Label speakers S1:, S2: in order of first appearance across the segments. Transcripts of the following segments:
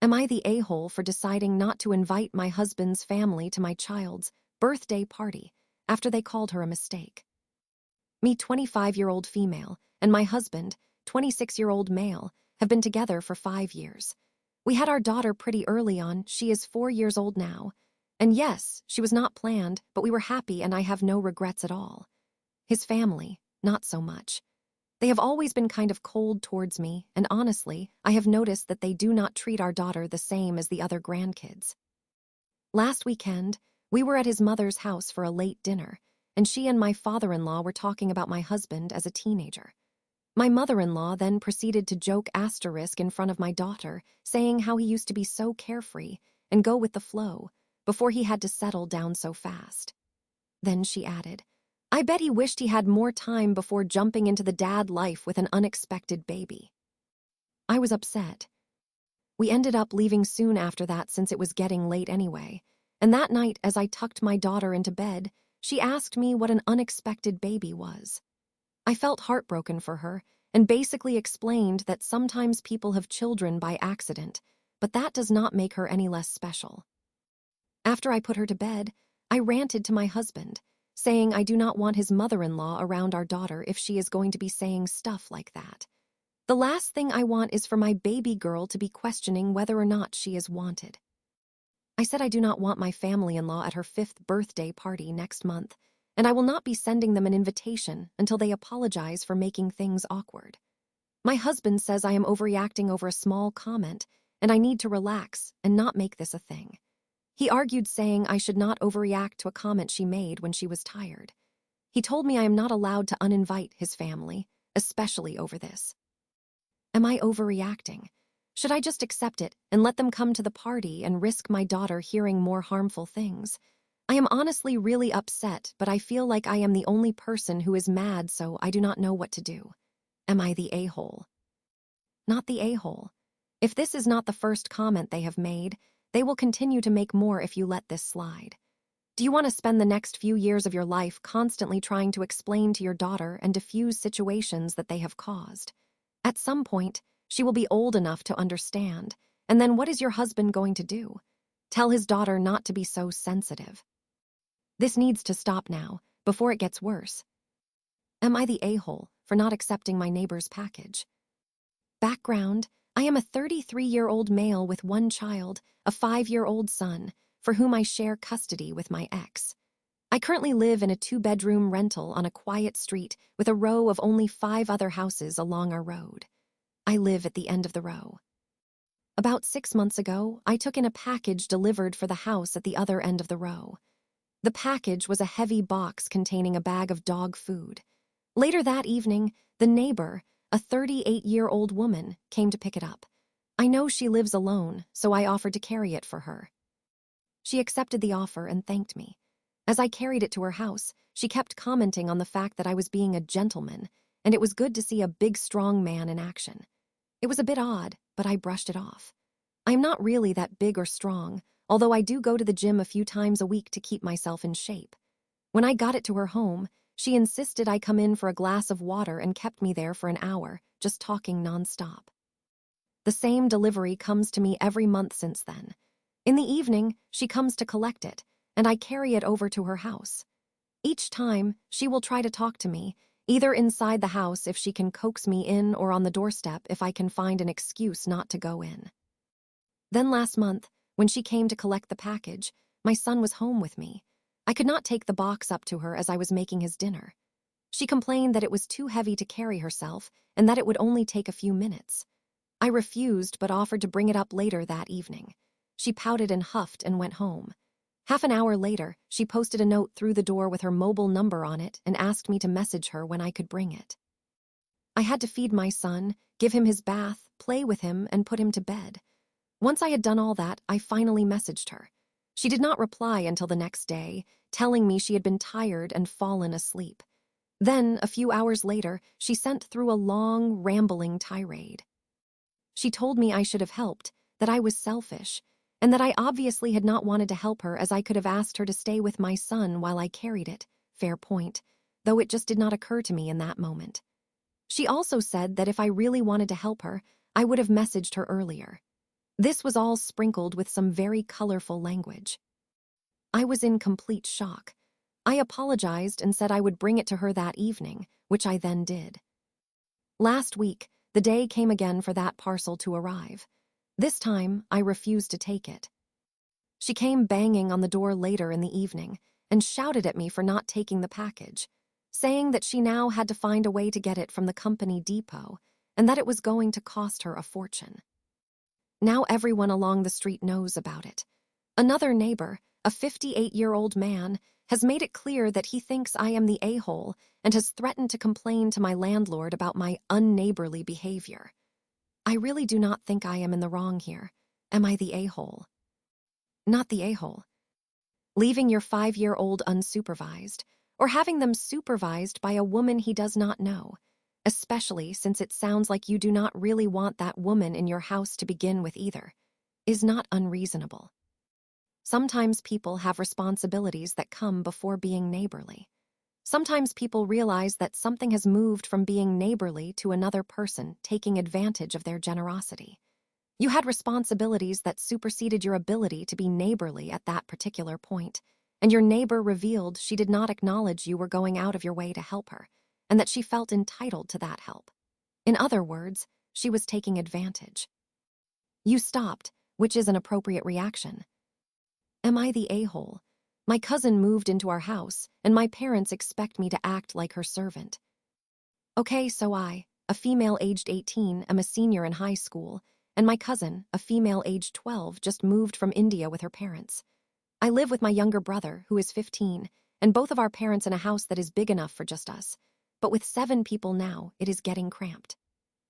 S1: Am I the a-hole for deciding not to invite my husband's family to my child's birthday party after they called her a mistake? Me, 25-year-old female, and my husband, 26-year-old male, have been together for 5 years. We had our daughter pretty early on. She is 4 years old now. And yes, she was not planned, but we were happy and I have no regrets at all. His family, not so much. They have always been kind of cold towards me, and honestly, I have noticed that they do not treat our daughter the same as the other grandkids. Last weekend, we were at his mother's house for a late dinner, and she and my father-in-law were talking about my husband as a teenager. My mother-in-law then proceeded to joke asterisk in front of my daughter, saying how he used to be so carefree and go with the flow before he had to settle down so fast. Then she added, I bet he wished he had more time before jumping into the dad life with an unexpected baby. I was upset. We ended up leaving soon after that since it was getting late anyway, and that night as I tucked my daughter into bed, she asked me what an unexpected baby was. I felt heartbroken for her and basically explained that sometimes people have children by accident, but that does not make her any less special. After I put her to bed, I ranted to my husband, saying I do not want his mother-in-law around our daughter if she is going to be saying stuff like that. The last thing I want is for my baby girl to be questioning whether or not she is wanted. I said I do not want my family-in-law at her 5th birthday party next month, and I will not be sending them an invitation until they apologize for making things awkward. My husband says I am overreacting over a small comment, and I need to relax and not make this a thing. He argued saying I should not overreact to a comment she made when she was tired. He told me I am not allowed to uninvite his family, especially over this. Am I overreacting? Should I just accept it and let them come to the party and risk my daughter hearing more harmful things? I am honestly really upset, but I feel like I am the only person who is mad, so I do not know what to do. Am I the a-hole? Not the a-hole. If this is not the first comment they have made, they will continue to make more if you let this slide. Do you want to spend the next few years of your life constantly trying to explain to your daughter and diffuse situations that they have caused? At some point, she will be old enough to understand, and then what is your husband going to do? Tell his daughter not to be so sensitive. This needs to stop now, before it gets worse. Am I the a-hole for not accepting my neighbor's package? Background: I am a 33-year-old male with 1 child, a 5-year-old son, for whom I share custody with my ex. I currently live in a 2-bedroom rental on a quiet street with a row of only 5 other houses along our road. I live at the end of the row. About 6 months ago, I took in a package delivered for the house at the other end of the row. The package was a heavy box containing a bag of dog food. Later that evening, the neighbor, a 38-year-old woman, came to pick it up. I know she lives alone, so I offered to carry it for her. She accepted the offer and thanked me. As I carried it to her house, she kept commenting on the fact that I was being a gentleman, and it was good to see a big, strong man in action. It was a bit odd, but I brushed it off. I am not really that big or strong, although I do go to the gym a few times a week to keep myself in shape. When I got it to her home, she insisted I come in for a glass of water and kept me there for an hour, just talking nonstop. The same delivery comes to me every month since then. In the evening, she comes to collect it, and I carry it over to her house. Each time, she will try to talk to me, either inside the house if she can coax me in or on the doorstep if I can find an excuse not to go in. Then last month, when she came to collect the package, my son was home with me. I could not take the box up to her as I was making his dinner. She complained that it was too heavy to carry herself and that it would only take a few minutes. I refused but offered to bring it up later that evening. She pouted and huffed and went home. Half an hour later, she posted a note through the door with her mobile number on it and asked me to message her when I could bring it. I had to feed my son, give him his bath, play with him, and put him to bed. Once I had done all that, I finally messaged her. She did not reply until the next day, telling me she had been tired and fallen asleep. Then, a few hours later, she sent through a long, rambling tirade. She told me I should have helped, that I was selfish, and that I obviously had not wanted to help her as I could have asked her to stay with my son while I carried it. Fair point, though it just did not occur to me in that moment. She also said that if I really wanted to help her, I would have messaged her earlier. This was all sprinkled with some very colorful language. I was in complete shock. I apologized and said I would bring it to her that evening, which I then did. Last week, the day came again for that parcel to arrive. This time, I refused to take it. She came banging on the door later in the evening and shouted at me for not taking the package, saying that she now had to find a way to get it from the company depot and that it was going to cost her a fortune. Now everyone along the street knows about it. Another neighbor, a 58-year-old man, has made it clear that he thinks I am the a-hole and has threatened to complain to my landlord about my unneighborly behavior. I really do not think I am in the wrong here. Am I the a-hole? Not the a-hole. Leaving your 5-year-old unsupervised, or having them supervised by a woman he does not know, especially since it sounds like you do not really want that woman in your house to begin with either, is not unreasonable. Sometimes people have responsibilities that come before being neighborly. Sometimes people realize that something has moved from being neighborly to another person taking advantage of their generosity. You had responsibilities that superseded your ability to be neighborly at that particular point, and your neighbor revealed she did not acknowledge you were going out of your way to help her, and that she felt entitled to that help. In other words, she was taking advantage. You stopped, which is an appropriate reaction. Am I the a-hole? My cousin moved into our house, and my parents expect me to act like her servant. Okay, so I, a female aged 18, am a senior in high school, and my cousin, a female aged 12, just moved from India with her parents. I live with my younger brother, who is 15, and both of our parents in a house that is big enough for just us. But with 7 people now, it is getting cramped.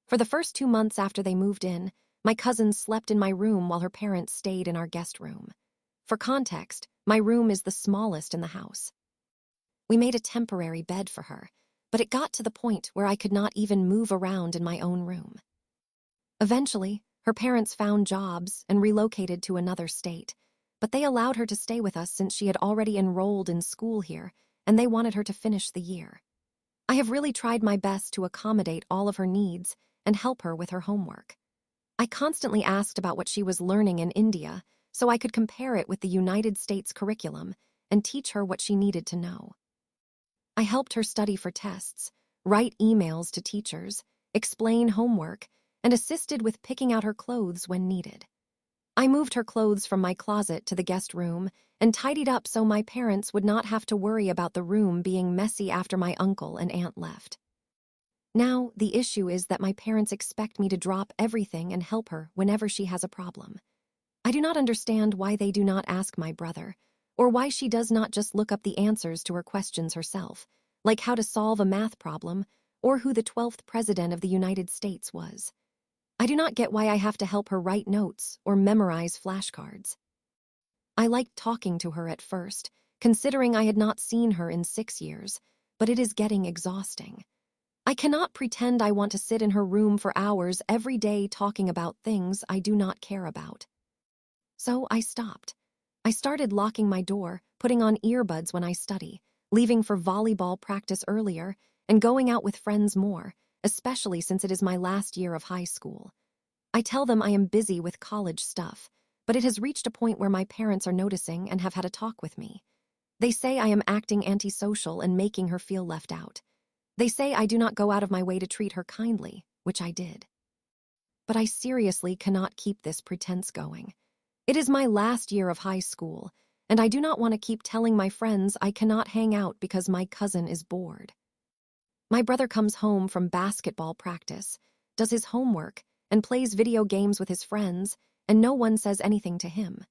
S1: For the first 2 months after they moved in, my cousin slept in my room while her parents stayed in our guest room. For context, my room is the smallest in the house. We made a temporary bed for her, but it got to the point where I could not even move around in my own room. Eventually, her parents found jobs and relocated to another state, but they allowed her to stay with us since she had already enrolled in school here, and they wanted her to finish the year. I have really tried my best to accommodate all of her needs and help her with her homework. I constantly asked about what she was learning in India so I could compare it with the United States curriculum and teach her what she needed to know. I helped her study for tests, write emails to teachers, explain homework, and assisted with picking out her clothes when needed. I moved her clothes from my closet to the guest room and tidied up so my parents would not have to worry about the room being messy after my uncle and aunt left. Now, the issue is that my parents expect me to drop everything and help her whenever she has a problem. I do not understand why they do not ask my brother, or why she does not just look up the answers to her questions herself, like how to solve a math problem or who the 12th president of the United States was. I do not get why I have to help her write notes or memorize flashcards. I liked talking to her at first, considering I had not seen her in 6 years, but it is getting exhausting. I cannot pretend I want to sit in her room for hours every day talking about things I do not care about. So I stopped. I started locking my door, putting on earbuds when I study, leaving for volleyball practice earlier, and going out with friends more, especially since it is my last year of high school. I tell them I am busy with college stuff, but it has reached a point where my parents are noticing and have had a talk with me. They say I am acting antisocial and making her feel left out. They say I do not go out of my way to treat her kindly, which I did. But I seriously cannot keep this pretense going. It is my last year of high school, and I do not want to keep telling my friends I cannot hang out because my cousin is bored. My brother comes home from basketball practice, does his homework, and plays video games with his friends, and no one says anything to him.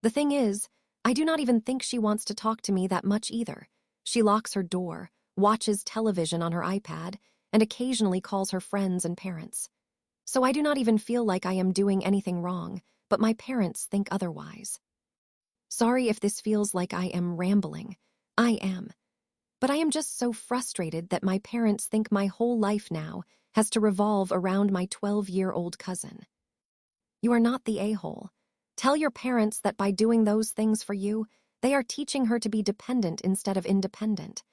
S1: The thing is, I do not even think she wants to talk to me that much either. She locks her door, watches television on her iPad, and occasionally calls her friends and parents. So I do not even feel like I am doing anything wrong, but my parents think otherwise. Sorry if this feels like I am rambling. I am. But I am just so frustrated that my parents think my whole life now has to revolve around my 12-year-old cousin. You are not the a-hole. Tell your parents that by doing those things for you, they are teaching her to be dependent instead of independent.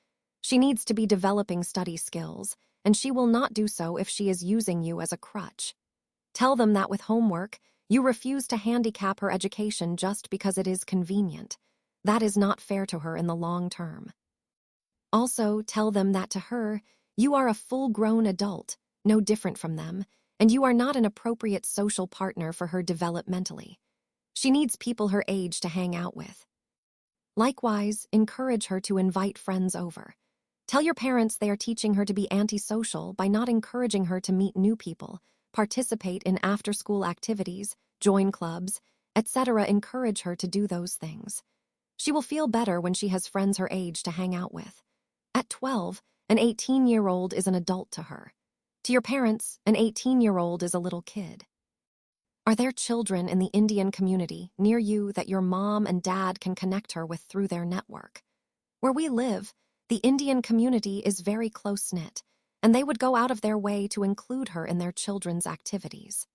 S1: She needs to be developing study skills, and she will not do so if she is using you as a crutch. Tell them that with homework, You refuse to handicap her education just because it is convenient. That is not fair to her in the long term. Also, tell them that to her, you are a full-grown adult, no different from them, and you are not an appropriate social partner for her developmentally. She needs people her age to hang out with. Likewise, encourage her to invite friends over. Tell your parents they are teaching her to be antisocial by not encouraging her to meet new people, participate in after-school activities, join clubs, etc. Encourage her to do those things. She will feel better when she has friends her age to hang out with. At 12, an 18-year-old is an adult to her. To your parents, an 18-year-old is a little kid. Are there children in the Indian community near you that your mom and dad can connect her with through their network? Where we live, the Indian community is very close-knit, and they would go out of their way to include her in their children's activities.